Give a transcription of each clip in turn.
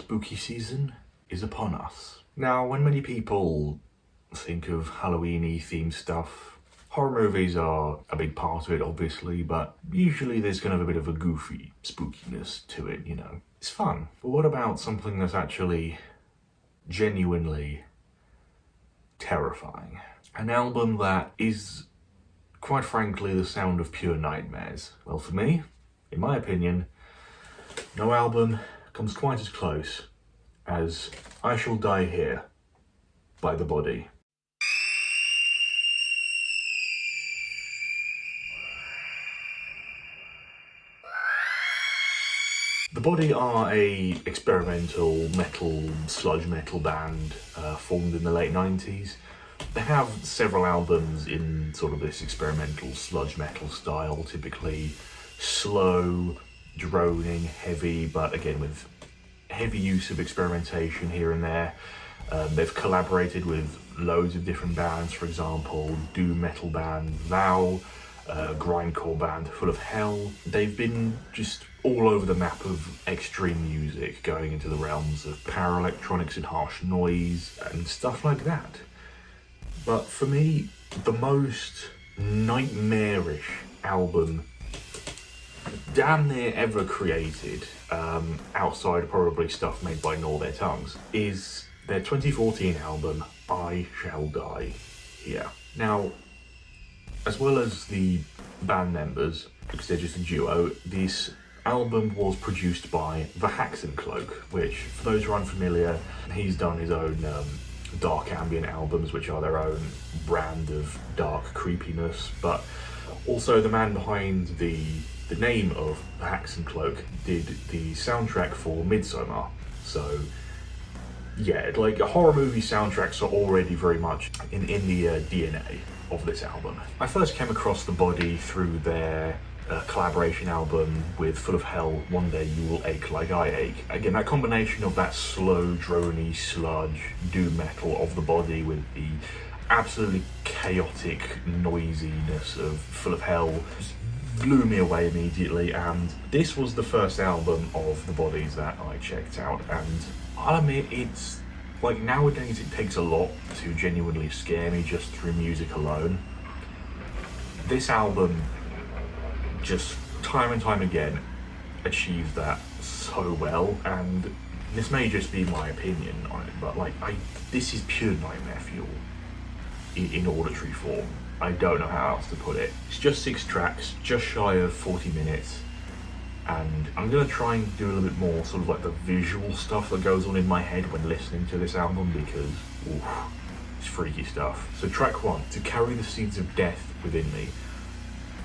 spooky season is upon us. Now, when many people think of Halloween-y themed stuff, horror movies are a big part of it, obviously, but usually there's kind of a bit of a goofy spookiness to it, you know. It's fun. But what about something that's actually genuinely terrifying? An album that is, quite frankly, the sound of pure nightmares. Well, for me, in my opinion, no album comes quite as close as I Shall Die Here by The Body. The Body are a experimental metal, sludge metal band formed in the late 90s. They have several albums in sort of this experimental sludge metal style, typically slow, droning, heavy, but again with heavy use of experimentation here and there. They've collaborated with loads of different bands, for example, doom metal band Thou, grindcore band Full of Hell. They've been just all over the map of extreme music, going into the realms of power electronics and harsh noise and stuff like that. But for me, the most nightmarish album damn near ever created, outside probably stuff made by Gnaw Their Tongues, is their 2014 album, I Shall Die Here. Now, as well as the band members, because they're just a duo, this album was produced by The Cloak, which, for those who are unfamiliar, he's done his own dark ambient albums, which are their own brand of dark creepiness, but also the man behind the name of The Cloak did the soundtrack for Midsommar. So yeah, like horror movie soundtracks are already very much in the DNA of this album. I first came across The Body through their collaboration album with Full of Hell, One Day You Will Ache Like I Ache. Again, that combination of that slow, drony, sludge, doom metal of The Body with the absolutely chaotic noisiness of Full of Hell just blew me away immediately, and this was the first album of The Bodies that I checked out, and I'll admit, it's like nowadays it takes a lot to genuinely scare me just through music alone. This album just time and time again achieves that so well, and this may just be my opinion on it, but like this is pure nightmare fuel in auditory form. I don't know how else to put it. It's just 6 tracks, just shy of 40 minutes, and I'm gonna try and do a little bit more sort of like the visual stuff that goes on in my head when listening to this album, because oof, it's freaky stuff. So track 1, To Carry the Seeds of Death Within Me,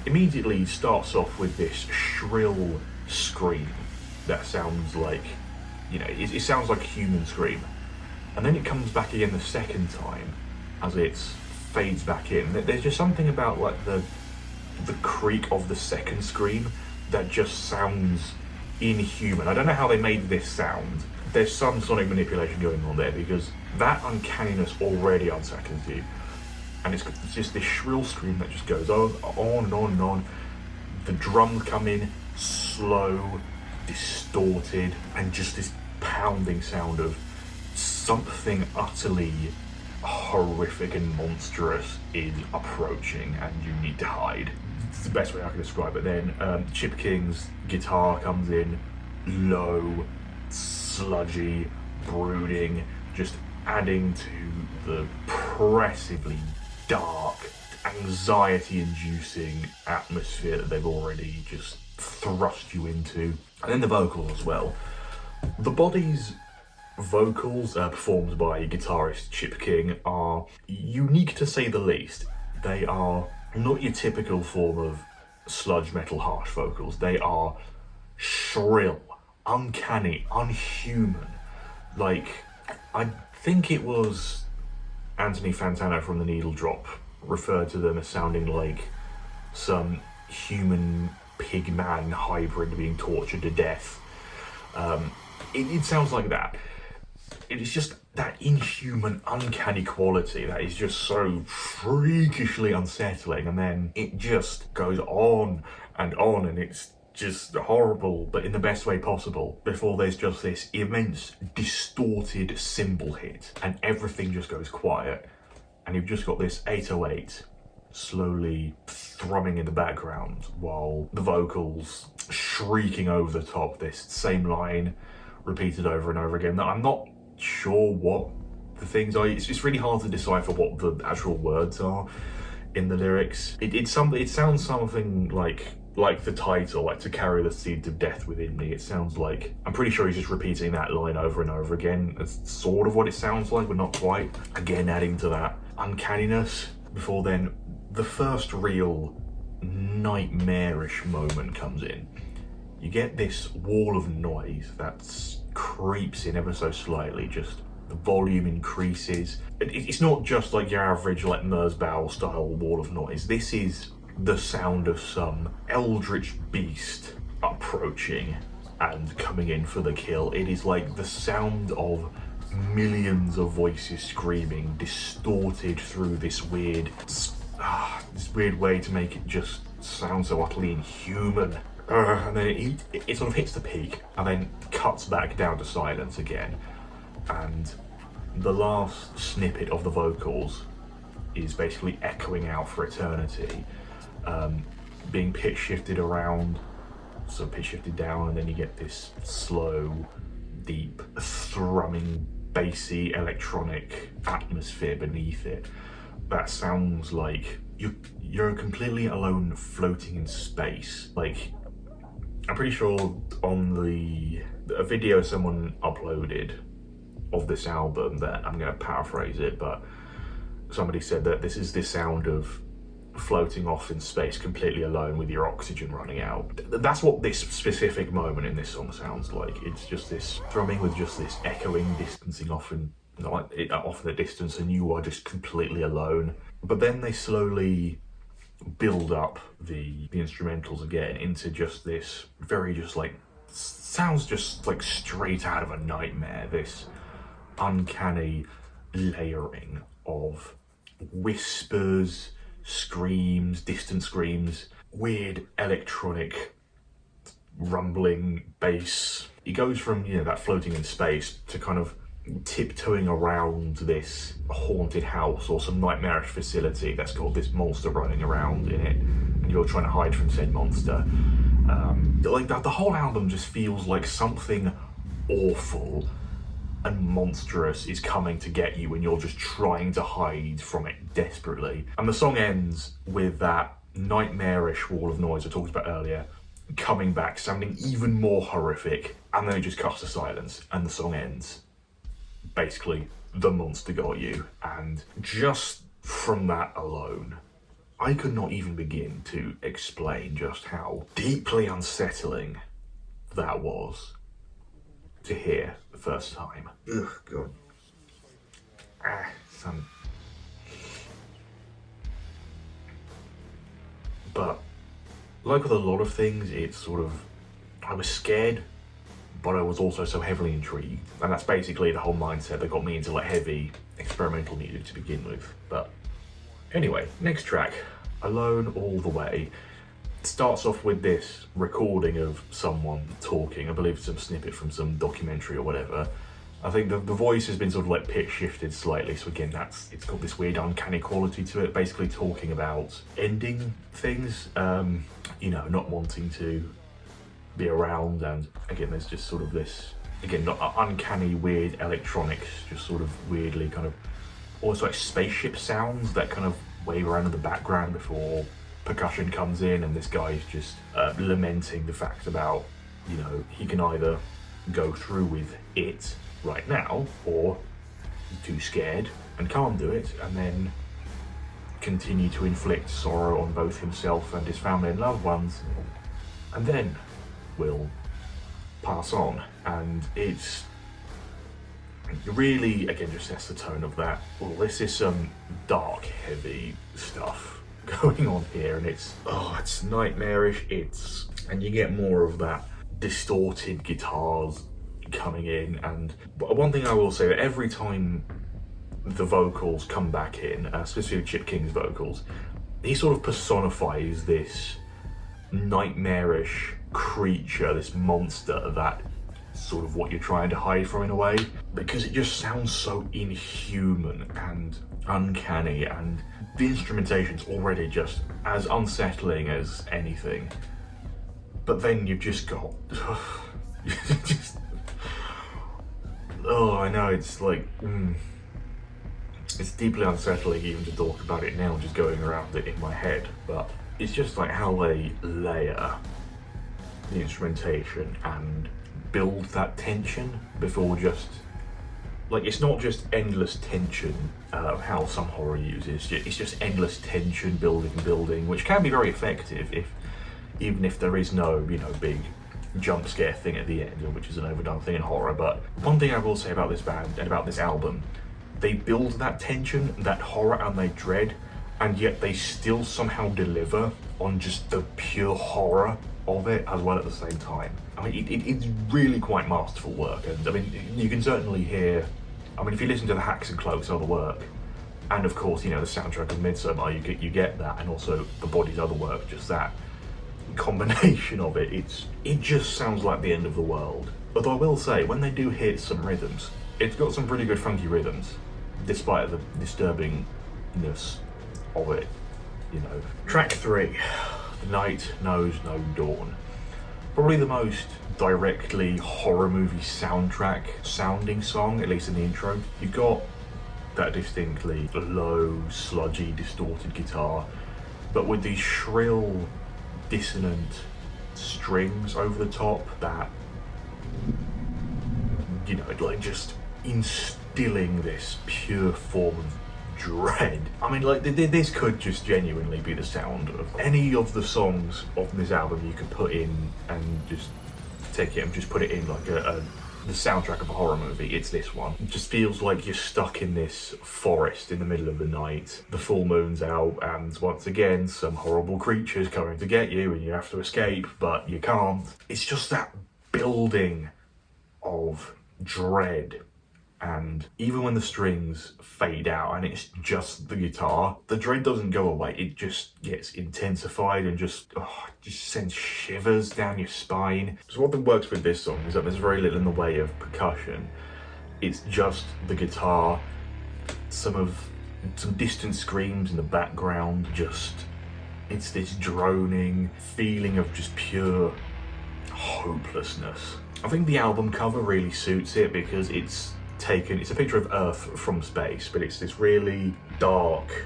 immediately starts off with this shrill scream that sounds like, you know, it sounds like a human scream. And then it comes back again the second time as it fades back in. There's just something about like the creak of the second scream that just sounds inhuman. I don't know how they made this sound. There's some sonic manipulation going on there, because that uncanniness already unsettles you. And it's just this shrill scream that just goes on and on and on. The drums come in slow, distorted, and just this pounding sound of something utterly horrific and monstrous is approaching, and you need to hide. It's the best way I can describe it. Then Chip King's guitar comes in, low, sludgy, brooding, just adding to the oppressively dark, anxiety-inducing atmosphere that they've already just thrust you into. And then the vocals as well. The Body's vocals, performed by guitarist Chip King, are unique to say the least. They are not your typical form of sludge metal harsh vocals. They are shrill, uncanny, unhuman. Like, I think it was Anthony Fantano from The Needle Drop referred to them as sounding like some human pig-man hybrid being tortured to death. It sounds like that. It is just that inhuman, uncanny quality that is just so freakishly unsettling, and then it just goes on, and it's just horrible, but in the best way possible, before there's just this immense distorted cymbal hit and everything just goes quiet, and you've just got this 808 slowly thrumming in the background while the vocals shrieking over the top this same line repeated over and over again. That I'm not sure what the things are. It's really hard to decipher what the actual words are in the lyrics. It sounds something like the title, like "to carry the seeds of death within me." It sounds like, I'm pretty sure he's just repeating that line over and over again. It's sort of what it sounds like, but not quite. Again, adding to that uncanniness. Before then, the first real nightmarish moment comes in. You get this wall of noise that creeps in ever so slightly, just the volume increases. It's not just like your average like Merzbow style wall of noise. This is the sound of some eldritch beast approaching and coming in for the kill. It is like the sound of millions of voices screaming, distorted through this weird way to make it just sound so utterly inhuman. And then it sort of hits the peak and then cuts back down to silence again. And the last snippet of the vocals is basically echoing out for eternity, being pitch shifted around, so pitch shifted down, and then you get this slow, deep, thrumming, bassy, electronic atmosphere beneath it. That sounds like you're completely alone floating in space. Like, I'm pretty sure on a video someone uploaded of this album, that I'm going to paraphrase it, but somebody said that this is the sound of floating off in space completely alone with your oxygen running out. That's what this specific moment in this song sounds like. It's just this thrumming with just this echoing, distancing off in the distance, and you are just completely alone. But then they slowly build up the instrumentals again into just this very just like, sounds just like straight out of a nightmare, this uncanny layering of whispers, screams, distant screams, weird electronic rumbling bass. It goes from, that floating in space to kind of tiptoeing around this haunted house or some nightmarish facility that's got this monster running around in it, and you're trying to hide from said monster. Like that, the whole album just feels like something awful and monstrous is coming to get you, and you're just trying to hide from it desperately. And the song ends with that nightmarish wall of noise I talked about earlier coming back, sounding even more horrific, and then it just cuts to silence and the song ends. Basically, the monster got you. And just from that alone, I could not even begin to explain just how deeply unsettling that was to hear the first time. Ugh, God. Son. But, like with a lot of things, it's sort of, I was scared, but I was also so heavily intrigued. And that's basically the whole mindset that got me into like heavy experimental music to begin with. But anyway, next track, Alone All the Way. It starts off with this recording of someone talking. I believe it's some snippet from some documentary or whatever. I think the voice has been sort of like pitch shifted slightly, so again, it's got this weird uncanny quality to it, basically talking about ending things, not wanting to be around. And again, there's just sort of this, again, not uncanny, weird electronics, just sort of weirdly kind of almost like spaceship sounds that kind of wave around in the background before percussion comes in, and this guy's just lamenting the fact about, he can either go through with it right now, or too scared and can't do it, and then continue to inflict sorrow on both himself and his family and loved ones, and then will pass on. And it's really, again, just sets the tone of that, well, this is some dark, heavy stuff going on here, and it's nightmarish, and you get more of that distorted guitars coming in. And one thing I will say, that every time the vocals come back in, specifically Chip King's vocals, he sort of personifies this nightmarish creature, this monster that sort of what you're trying to hide from in a way, because it just sounds so inhuman and uncanny, and the instrumentation's already just as unsettling as anything. But then you've just got just, oh, I know, it's like it's deeply unsettling even to talk about it now, just going around it in my head. But it's just like how they layer the instrumentation and build that tension before just, like, it's not just endless tension, how some horror uses, it's just endless tension building, which can be very effective even if there is no, you know, big jump scare thing at the end, which is an overdone thing in horror. But one thing I will say about this band and about this album, they build that tension, that horror and they dread, and yet they still somehow deliver on just the pure horror of it as well at the same time. I mean, it's really quite masterful work, and I mean, you can certainly hear, I mean, if you listen to the Hacks and Cloaks other work, and of course, you know, the soundtrack of Midsommar, you get that, and also the Body's other work, just that combination of it, it just sounds like the end of the world. Although I will say, when they do hit some rhythms, it's got some pretty good funky rhythms, despite the disturbingness of it, you know. Track 3, The Night Knows No Dawn. Probably the most directly horror movie soundtrack sounding song, at least in the intro. You've got that distinctly low, sludgy, distorted guitar, but with these shrill, dissonant strings over the top that, you know, like just instilling this pure form of dread. I mean, like, this could just genuinely be the sound of any of the songs of this album you could put in and just take it and just put it in like the soundtrack of a horror movie. It's this one. It just feels like you're stuck in this forest in the middle of the night. The full moon's out, and once again, some horrible creature's coming to get you, and you have to escape, but you can't. It's just that building of dread. And even when the strings fade out and it's just the guitar, the dread doesn't go away. It just gets intensified and just sends shivers down your spine. So what works with this song is that there's very little in the way of percussion. It's just the guitar, some distant screams in the background, it's this droning feeling of just pure hopelessness. I think the album cover really suits it because it's a picture of Earth from space, but it's this really dark,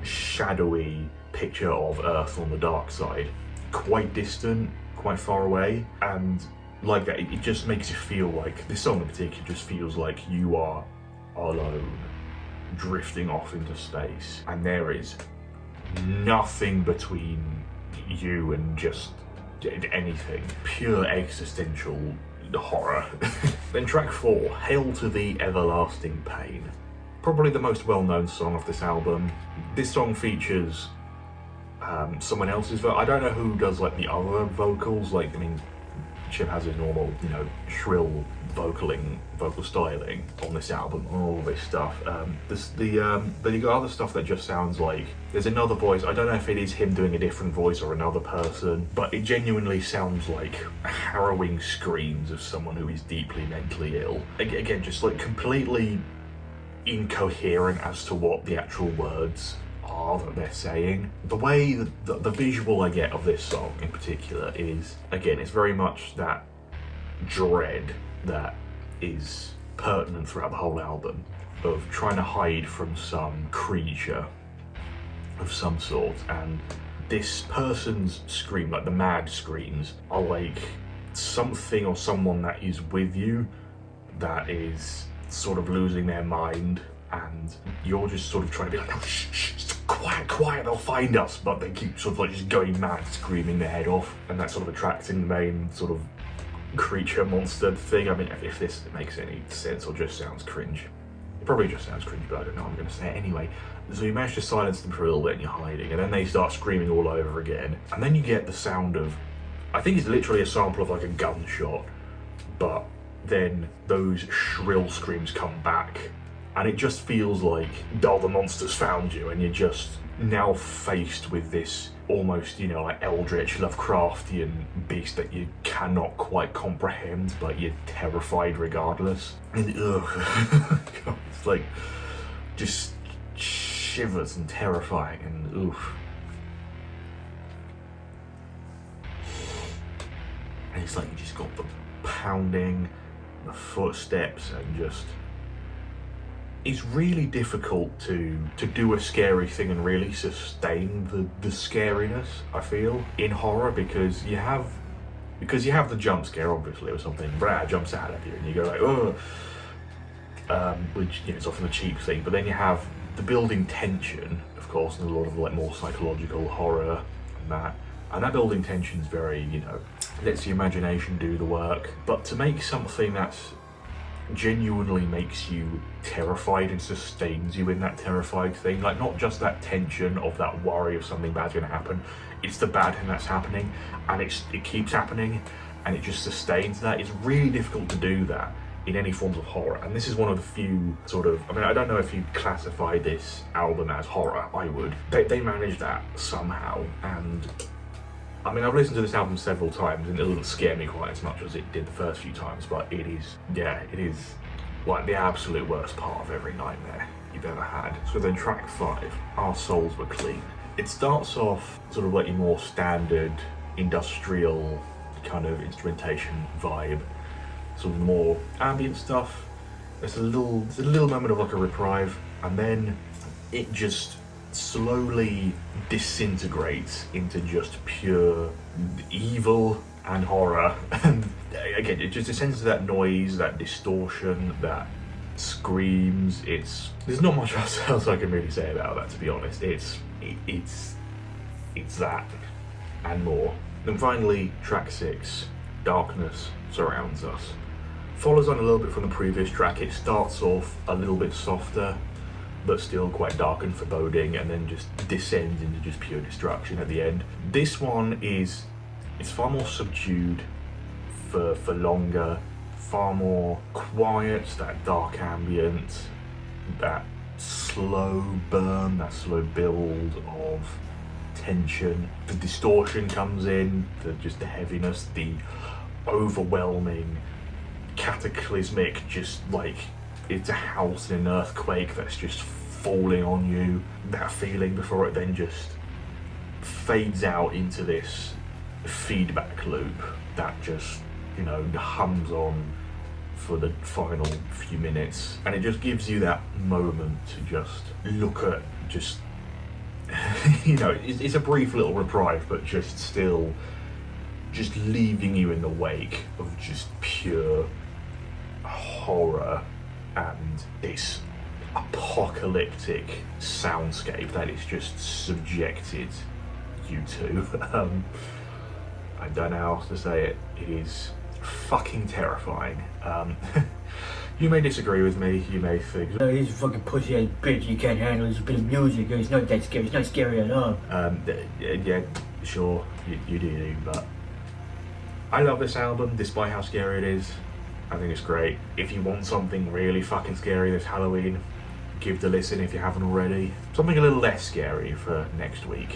shadowy picture of Earth on the dark side. Quite distant, quite far away, and like that, it just makes you feel like, this song in particular just feels like you are alone, drifting off into space, and there is nothing between you and just anything. Pure existential horror. Then track 4, Hail to the Everlasting Pain. Probably the most well-known song of this album. This song features someone else's voice. I don't know who does like the other vocals, like, I mean, Chip has his normal, you know, shrill vocal styling on this album, on all this stuff. But you got other stuff that just sounds like there's another voice. I don't know if it is him doing a different voice or another person, but it genuinely sounds like harrowing screams of someone who is deeply mentally ill. Again, just like completely incoherent as to what the actual words are that they're saying. The way the visual I get of this song in particular is, again, it's very much that dread that is pertinent throughout the whole album, of trying to hide from some creature of some sort. And this person's scream, like the mad screams, are like something or someone that is with you that is sort of losing their mind, and you're just sort of trying to be like, oh, shh, quiet, they'll find us, but they keep sort of like just going mad, screaming their head off, and that's sort of attracting the main sort of creature monster thing. I mean, if this makes any sense or just sounds cringe. It probably just sounds cringe, but I don't know, I'm going to say it anyway. So you manage to silence them for a little bit and you're hiding, and then they start screaming all over again, and then you get the sound of, I think it's literally a sample of like a gunshot, but then those shrill screams come back And it just feels like, oh, the monster's found you, and you're just now faced with this almost, you know, like eldritch Lovecraftian beast that you cannot quite comprehend, but you're terrified regardless. And it's like just shivers and terrifying, and oof. And it's like you just got the pounding, the footsteps, and just, it's really difficult to do a scary thing and really sustain the scariness, I feel, in horror, because you have the jump scare, obviously, or something jumps out at you and you go like, oh, which, you know, it's often a cheap thing, but then you have the building tension, of course, and a lot of like more psychological horror and that building tension is very, you know, lets your imagination do the work. But to make something that genuinely makes you terrified and sustains you in that terrified thing, like not just that tension of that worry of something bad's going to happen, it's the bad thing that's happening, and it keeps happening, and it just sustains that. It's really difficult to do that in any forms of horror, and this is one of the few sort of, I mean, I don't know if you'd classify this album as horror. I would. They managed that somehow, and I mean, I've listened to this album several times and it doesn't scare me quite as much as it did the first few times, but it is like the absolute worst part of every nightmare you've ever had. So then track 5, Our Souls Were Clean. It starts off sort of like your more standard industrial kind of instrumentation vibe, sort of more ambient stuff. There's a little moment of like a reprieve, and then it just slowly disintegrates into just pure evil and horror. And again, it just descends to that noise, that distortion, that screams. There's not much else I can really say about that, to be honest. It's that and more. Then finally, track 6, Darkness Surrounds Us. Follows on a little bit from the previous track. It starts off a little bit softer, but still quite dark and foreboding, and then just descends into just pure destruction at the end. This one it's far more subdued for longer, far more quiet, that dark ambient, that slow burn, that slow build of tension. The distortion comes in, the heaviness, the overwhelming, cataclysmic, just like it's a house in an earthquake that's just falling on you. That feeling before it then just fades out into this feedback loop that just, you know, hums on for the final few minutes, and it just gives you that moment to just look at, just you know, it's a brief little reprieve, but just still just leaving you in the wake of just pure horror and this apocalyptic soundscape that it's just subjected you to. I don't know how else to say it. It is fucking terrifying. You may disagree with me, you may think, no, he's a fucking pussy-ass bitch, you can't handle this bit of music, it's not that scary, it's not scary at all. Yeah, sure, you do, but I love this album, despite how scary it is. I think it's great. If you want something really fucking scary this Halloween, give it a listen if you haven't already. Something a little less scary for next week,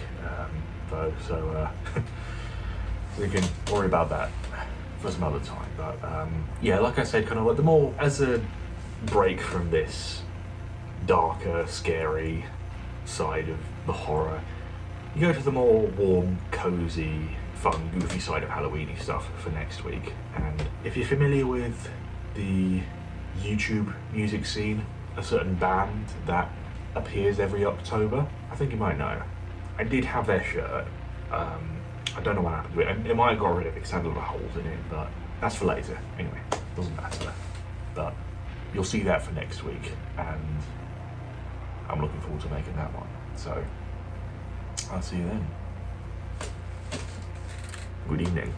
though, so we can worry about that for some other time. But yeah, like I said, kind of like the more, as a break from this darker, scary side of the horror, you go to the more warm, cozy, fun, goofy side of Halloweeny stuff for next week. And if you're familiar with the YouTube music scene, a certain band that appears every October, I think you might know. I did have their shirt. I don't know what happened to it. It might have got rid of it because it had a lot of holes in it, but that's for later. Anyway, doesn't matter. But you'll see that for next week, and I'm looking forward to making that one. So I'll see you then. Good evening.